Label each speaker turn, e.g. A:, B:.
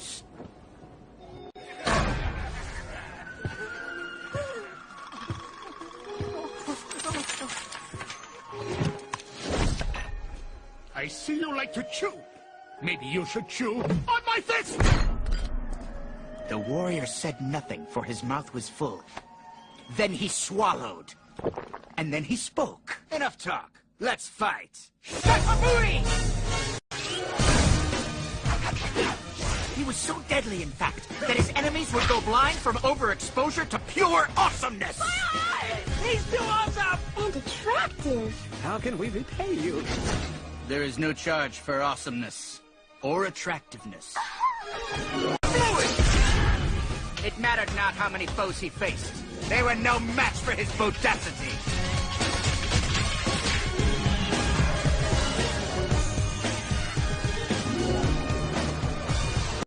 A: foes.
B: I see you like to chew. Maybe you should chew on my fist!
A: The warrior said nothing, for his mouth was full. Then he swallowed. And then he spoke. Enough talk. Let's fight. Shakaburi! He was so deadly, in fact, that his enemies would go blind from overexposure to pure awesomeness!
B: He's too awesome!
C: And attractive.
D: How can we repay you?
A: There is no charge for awesomeness. Or attractiveness. It mattered not how many foes he faced. They were no match for his bodacity.